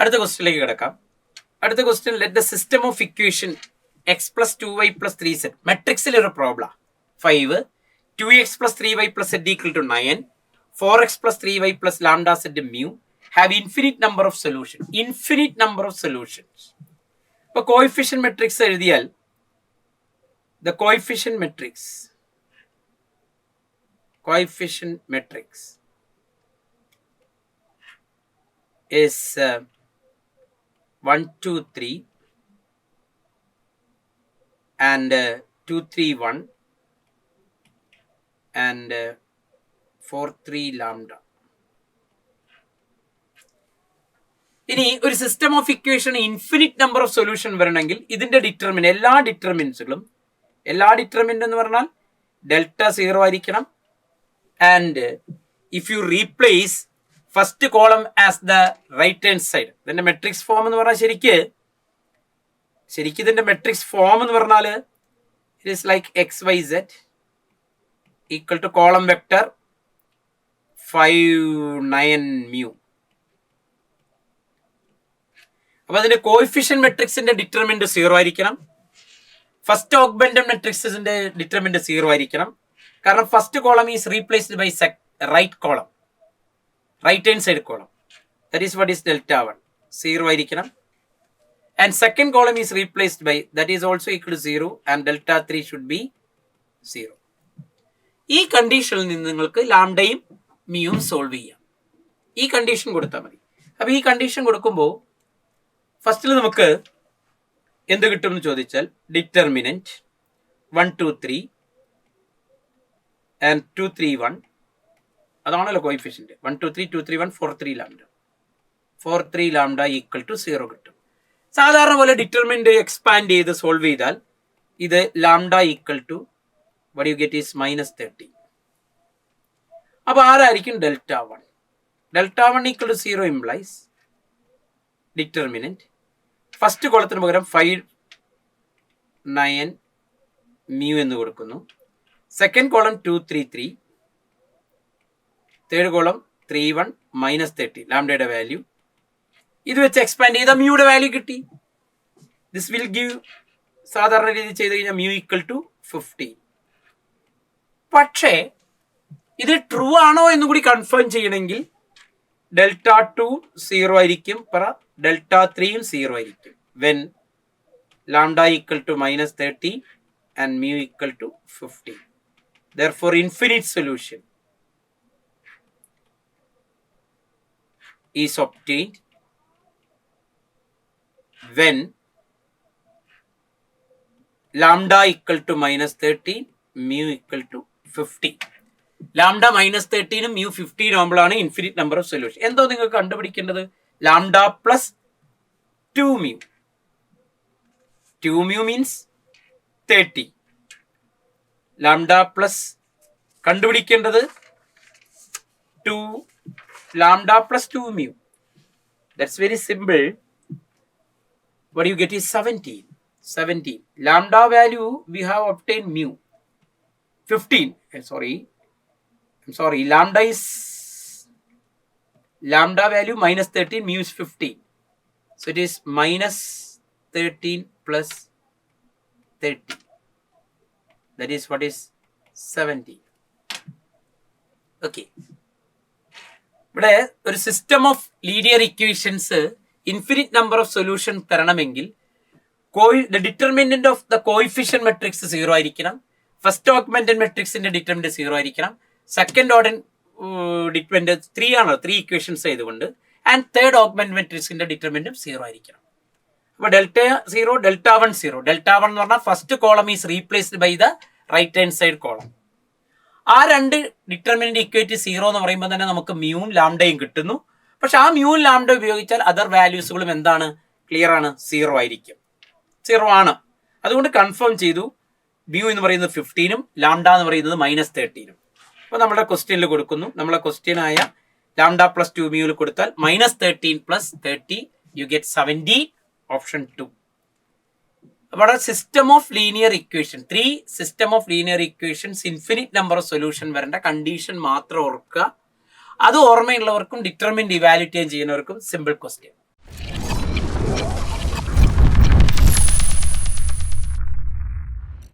അടുത്ത ക്വസ്റ്റ്യനിലേക്ക് കിടക്കാം. അടുത്ത question, let the system of equation X plus 2y plus 3z മെട്രിക്സിൽ ഒരു problem 5 2x plus 3y plus z equal to 9 4x plus 3y plus lambda z mu have infinite number of solutions. Infinite number of solutions. ഇപ്പോൾ coefficient matrix എഴുതിയാൽ the coefficient matrix is 1 2 3 and 2 3 1 and 4 3 lambda. ഇനി ഒരു system of equation infinite number of solution വരണമെങ്കിൽ ഇതിന്റെ determinant എല്ലാ determinant എന്ന് പറഞ്ഞാൽ delta 0 ആയിരിക്കണം. And if you replace first column as the right hand side, ഇതിന്റെ മെട്രിക്സ് ഫോം എന്ന് പറഞ്ഞാൽ ശരിക്കും ഇതിന്റെ മെട്രിക്സ് ഫോം എന്ന് പറഞ്ഞാൽ it is like x y z equal to column vector 5 9 mu. അപ്പൊ അതിന്റെ കോഎഫിഷ്യന്റ് മെട്രിക്സിന്റെ ഡിറ്റർമിനന്റ് 0 ആയിരിക്കണം. ഫസ്റ്റ് ഓഗ്മെന്റഡ് മെട്രിക്സിന്റെ ഡിറ്റർമിനന്റ് 0 ആയിരിക്കണം. കാരണം first column is replaced by right hand side column, that is what is delta 1 0 ആയിരിക്കണം. And second column is replaced by that is also equal to 0 and delta 3 should be 0. ഈ കണ്ടീഷനിൽ നിന്ന് നിങ്ങൾക്ക് ലാംഡയും മിയും solve ചെയ്യാം. ഈ condition കൊടുത്താൽ മതി. അപ്പൊ ഈ കണ്ടീഷൻ കൊടുക്കുമ്പോൾ ഫസ്റ്റിൽ നമുക്ക് എന്ത് കിട്ടും എന്ന് ചോദിച്ചാൽ ഡിറ്റർമിനന്റ് 1 2 3 ആൻഡ് 2 3 1 അതാണല്ലോ കോഎഫിഷ്യന്റ്. 1 2 3 2 3 1 4 3 ലാംഡ ഈക്വൽ ടു 0 കിട്ടും. സാധാരണ പോലെ ഡിറ്റർമിനന്റ് എക്സ്പാൻഡ് ചെയ്ത് സോൾവ് ചെയ്താൽ ഇത് lambda equal to what you get is -30. അപ്പൊ ആരായിരിക്കും delta 1 equal to 0 implies determinant first കോളത്തിന് പകരം 5 9 mu എന്ന് കൊടുക്കുന്നു. സെക്കൻഡ് കോളം 2 3 3, തേർഡ് കോളം 3 1 -30 ലാംഡയുടെ വാല്യൂ. ഇത് വെച്ച് എക്സ്പാൻഡ് ചെയ്ത മ്യൂയുടെ വാല്യൂ കിട്ടി. ദിസ് വിൽ ഗിവ്, സാധാരണ രീതി ചെയ്ത് കഴിഞ്ഞാൽ mu ഈക്വൽ ടു 15. പക്ഷേ ഇത് ട്രൂ ആണോ എന്ന് കൂടി കൺഫേം ചെയ്യണമെങ്കിൽ ഡെൽറ്റ 2 0 ആയിരിക്കും, ഡെൽറ്റ 3 0 ആയിരിക്കും when lambda equal to -30 and mu equal to 15. Therefore infinite solution is obtained when lambda equal to -13 mu equal to 15. Lambda -13 mu 15 ആകുമ്പോഴാണ് ഇൻഫിനിറ്റ് നമ്പർ ഓഫ് സൊല്യൂഷൻ. എന്തോ നിങ്ങൾക്ക് കണ്ടുപിടിക്കേണ്ടത് lambda plus 2 mu. 2 mu means 30. Lambda plus കണ്ടുപിടിക്കേണ്ടത് lambda plus 2 mu. That's very simple. What you get is 17. Lambda value we have obtained mu 15. I'm sorry. Lambda value -13, mu is 15. So it is -13 plus 30. That is what is 17. Okay. ഇവിടെ ഒരു system of linear equations infinite number of solution തരണമെങ്കിൽ the determinant of the coefficient matrix 0 ആയിരിക്കണം. First augmented മെട്രിക്സിന്റെ determinant 0 ആയിരിക്കണം. Second order determinant 3 ആണ്, 3 equations ആയതുകൊണ്ട്. And third augmented മെട്രിക്സിന്റെ ഡിറ്റർമിനന്റും 0 ആയിരിക്കണം. അപ്പൊ ഡെൽറ്റ 0 ഡെൽറ്റ 1 0. ഡെൽറ്റ 1 എന്ന് പറഞ്ഞാൽ first column is replaced by the right hand side column. ആ രണ്ട് ഡിറ്റർമിനന്റ് ഇക്വേറ്റ് 0 എന്ന് പറയുമ്പോൾ തന്നെ നമുക്ക് മ്യൂവും ലാംഡയും കിട്ടുന്നു. പക്ഷെ ആ മ്യൂവും ലാംഡ ഉപയോഗിച്ചാൽ അതർ വാല്യൂസുകളും എന്താണ്, ക്ലിയർ ആണ്, 0 ആയിരിക്കും. 0 ആണ്. അതുകൊണ്ട് കൺഫേം ചെയ്തു മ്യൂ എന്ന് പറയുന്നത് 15ഉം ലാംഡ എന്ന് പറയുന്നത് -13ഉം. അപ്പോൾ നമ്മുടെ ക്വസ്റ്റ്യനിൽ കൊടുക്കുന്നു. നമ്മളെ ക്വസ്റ്റ്യൻ ആയ ലാംഡ പ്ലസ് 2 മ്യൂവിൽ കൊടുത്താൽ -13 പ്ലസ് 30 യു ഗെറ്റ് 70, ഓപ്ഷൻ 2. അപ്പോൾ system of linear equation 3 system of linear equations infinite number of solution വരേണ്ട കണ്ടീഷൻ മാത്രം ഓർക്കുക. അത് ഓർമ്മയുള്ളവർക്കും ഡിറ്റർമിനന്റ് ഇവാലുവേറ്റ് ചെയ്യുന്നവർക്കും സിമ്പിൾ ക്വസ്റ്റ്യൻ.